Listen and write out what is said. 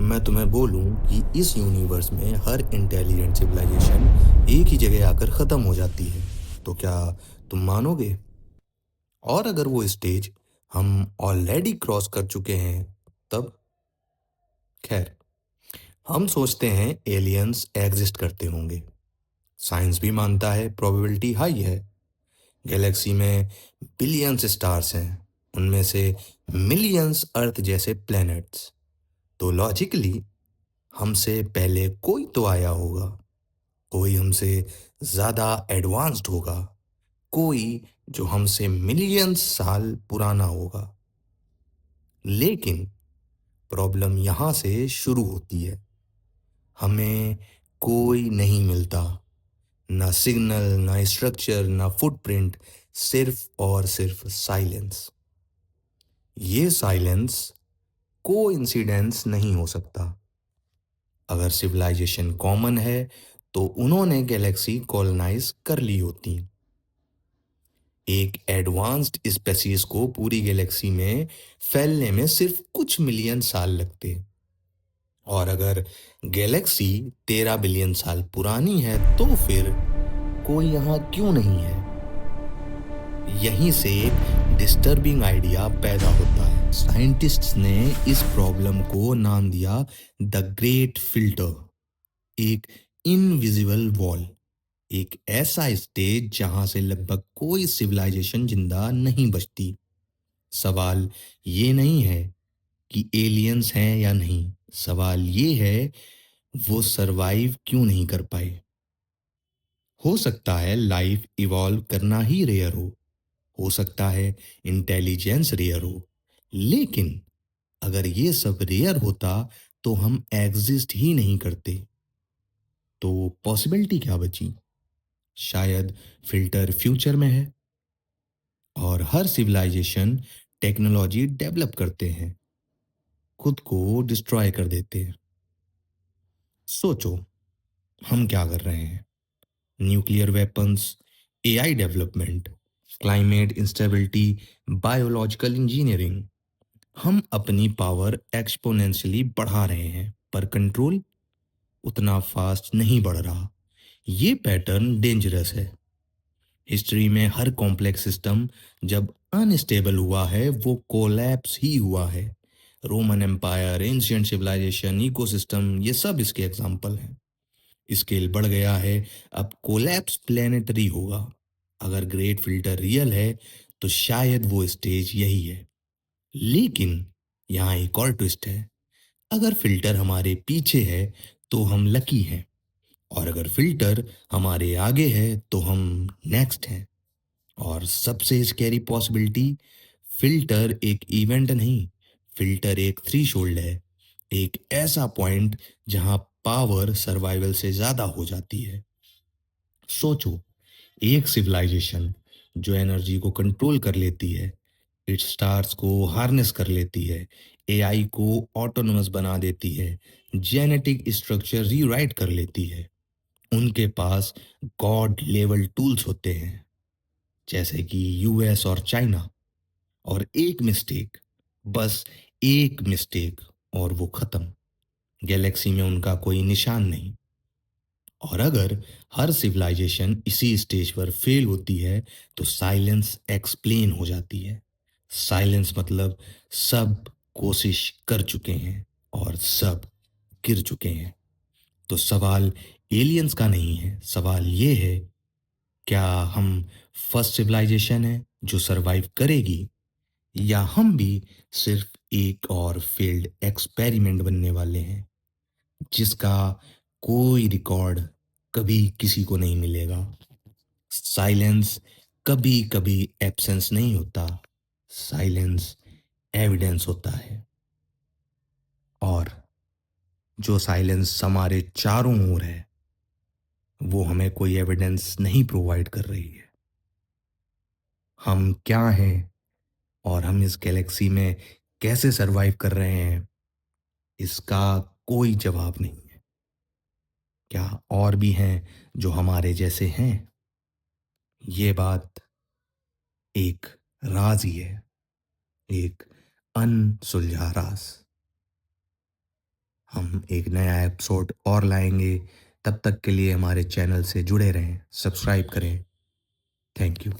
मैं तुम्हें बोलूं कि इस यूनिवर्स में हर इंटेलिजेंट सिविलाइजेशन एक ही जगह आकर ख़त्म हो जाती है, तो क्या तुम मानोगे? और अगर वो स्टेज हम ऑलरेडी क्रॉस कर चुके हैं, तब? खैर, हम सोचते हैं एलियंस एग्जिस्ट करते होंगे। साइंस भी मानता है प्रोबेबिलिटी हाई है। गैलेक्सी में बिलियंस स्टार्स हैं, उनमें से मिलियंस अर्थ जैसे प्लैनेट्स। तो लॉजिकली हमसे पहले कोई तो आया होगा, कोई हमसे ज़्यादा एडवांस्ड होगा, कोई जो हमसे मिलियंस साल पुराना होगा। लेकिन प्रॉब्लम यहाँ से शुरू होती है। हमें कोई नहीं मिलता, ना सिग्नल, ना स्ट्रक्चर, ना फुटप्रिंट, सिर्फ और सिर्फ साइलेंस। ये साइलेंस को इंसिडेंस नहीं हो सकता। अगर सिविलाइजेशन कॉमन है तो उन्होंने गैलेक्सी कॉलोनाइज कर ली होती। एक एडवांस्ड स्पेसीज को पूरी गैलेक्सी में फैलने में सिर्फ कुछ मिलियन साल लगते। और अगर गैलेक्सी 13 बिलियन साल पुरानी है तो फिर कोई यहाँ क्यों नहीं है? यहीं से एक डिस्टर्बिंग आइडिया पैदा होता है। साइंटिस्ट्स ने इस प्रॉब्लम को नाम दिया द ग्रेट फिल्टर। एक इनविजिबल वॉल, एक ऐसा स्टेज जहां से लगभग कोई सिविलाइजेशन जिंदा नहीं बचती। सवाल ये नहीं है कि एलियंस हैं या नहीं, सवाल ये है वो सरवाइव क्यों नहीं कर पाए। हो सकता है लाइफ इवॉल्व करना ही रेयर हो सकता है इंटेलिजेंस रेयर हो, लेकिन अगर ये सब रेयर होता तो हम एग्जिस्ट ही नहीं करते। तो पॉसिबिलिटी क्या बची? शायद फिल्टर फ्यूचर में है और हर सिविलाइजेशन टेक्नोलॉजी डेवलप करते हैं, खुद को डिस्ट्रॉय कर देते हैं। सोचो, हम क्या कर रहे हैं? Nuclear weapons, AI development, climate instability, biological engineering. हम अपनी पावर एक्सपोनेंशियली बढ़ा रहे हैं, पर कंट्रोल उतना फास्ट नहीं बढ़ रहा। ये पैटर्न डेंजरस है। हिस्ट्री में हर कॉम्प्लेक्स सिस्टम जब अनस्टेबल हुआ है वो कोलैप्स ही हुआ है। Roman empire, ancient civilisation, ecosystem, ये सब इसके एग्जाम्पल हैं। स्केल बढ़ गया है, अब कोलैप्स प्लेनेटरी होगा। अगर ग्रेट फिल्टर रियल है तो शायद वो स्टेज यही है। लेकिन यहाँ एक और ट्विस्ट है। अगर फिल्टर हमारे पीछे है तो हम लकी हैं, और अगर फिल्टर हमारे आगे है तो हम नेक्स्ट हैं। और सबसे स्कैरी पॉसिबिलिटी, फिल्टर एक इवेंट नहीं, फिल्टर एक थ्रीशोल्ड है। एक ऐसा पॉइंट जहां पावर सर्वाइवल से ज्यादा हो जाती है। सोचो, एक सिविलाइजेशन जो एनर्जी को कंट्रोल कर लेती है, इट्स स्टार्स को हार्नेस कर लेती है, एआई को ऑटोनोमस बना देती है, जेनेटिक स्ट्रक्चर रीराइट कर लेती है। उनके पास गॉड लेवल टूल्स होते हैं, जैसे कि यूएस और चाइना। और एक मिस्टेक, बस एक मिस्टेक, और वो खत्म। गैलेक्सी में उनका कोई निशान नहीं। और अगर हर सिविलाइजेशन इसी स्टेज पर फेल होती है तो साइलेंस एक्सप्लेन हो जाती है। साइलेंस मतलब सब कोशिश कर चुके हैं और सब गिर चुके हैं। तो सवाल एलियंस का नहीं है, सवाल ये है, क्या हम फर्स्ट सिविलाइजेशन है जो सरवाइव करेगी, या हम भी सिर्फ एक और फेल्ड एक्सपेरिमेंट बनने वाले हैं जिसका कोई रिकॉर्ड कभी किसी को नहीं मिलेगा। साइलेंस कभी कभी एब्सेंस नहीं होता, साइलेंस एविडेंस होता है। और जो साइलेंस हमारे चारों ओर है वो हमें कोई एविडेंस नहीं प्रोवाइड कर रही है। हम क्या हैं और हम इस गैलेक्सी में कैसे सरवाइव कर रहे हैं, इसका कोई जवाब नहीं है। क्या और भी हैं जो हमारे जैसे हैं? ये बात एक राज ही है, एक अनसुलझा राज। हम हम एक नया एपिसोड और लाएंगे। तब तक के लिए हमारे चैनल से जुड़े रहें, सब्सक्राइब करें। Thank you.